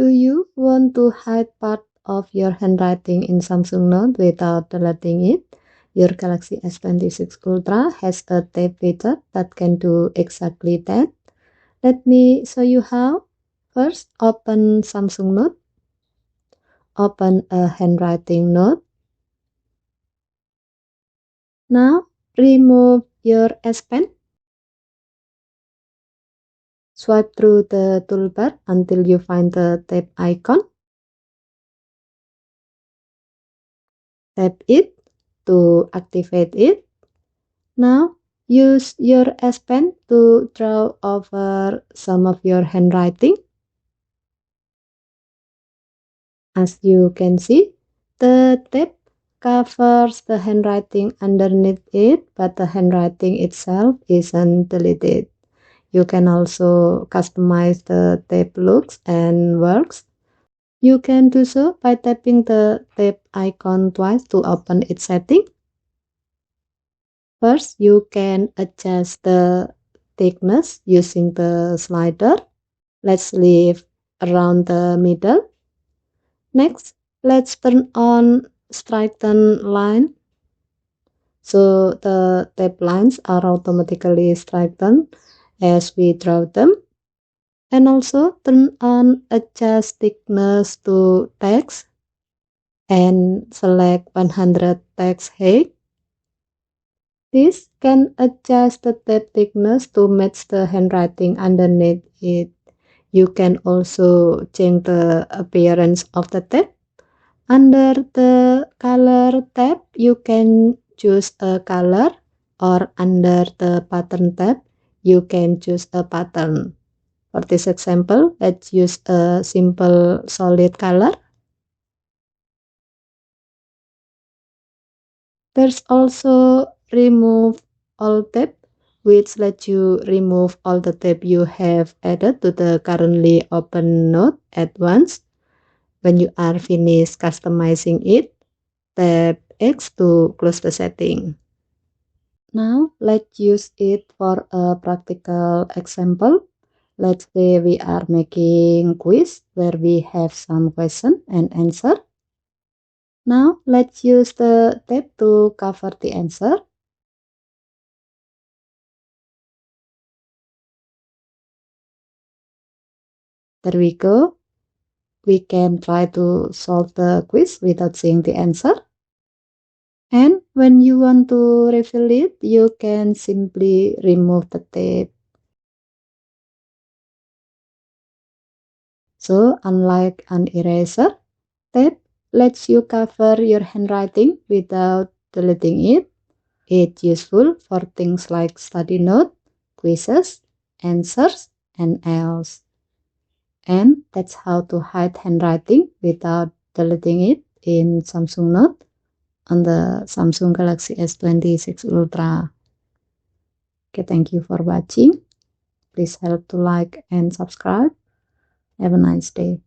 Do you want to hide part of your handwriting in Samsung Note without deleting it? Your Galaxy S26 Ultra has a tape feature that can do exactly that. Let me show you how. First, open Samsung Note. Open a handwriting note. Now, remove your S Pen. Swipe through the toolbar until you find the tape icon. Tap it to activate it. Now, use your S Pen to draw over some of your handwriting. As you can see, the tape covers the handwriting underneath it, but the handwriting itself isn't deleted. You can also customize the tape looks and works. You can do so by tapping the tape icon twice to open its setting. First, you can adjust the thickness using the slider. Let's leave around the middle. Next, let's turn on straighten line. So the tape lines are automatically straightened as we draw them. And also turn on adjust thickness to text and select 100 text height. This can adjust the tape thickness to match the handwriting underneath it. You can also change the appearance of the tape. Under the color tab, you can choose a color, or under the pattern tab, you can choose a pattern. For this example, let's use a simple solid color. There's also remove all tape, which lets you remove all the tape you have added to the currently open note at once. When you are finished customizing it, tap X to close the setting. Now let's use it for a practical example. Let's say we are making quiz where we have some question and answer. Now let's use the tape to cover the answer. There we go. We can try to solve the quiz without seeing the answer. And when you want to refill it, you can simply remove the tape. So unlike an eraser, tape lets you cover your handwriting without deleting it. It's useful for things like study note, quizzes, answers, and else. And that's how to hide handwriting without deleting it in Samsung Note on the Samsung Galaxy S26 Ultra. Okay, thank you for watching. Please help to like and subscribe. Have a nice day.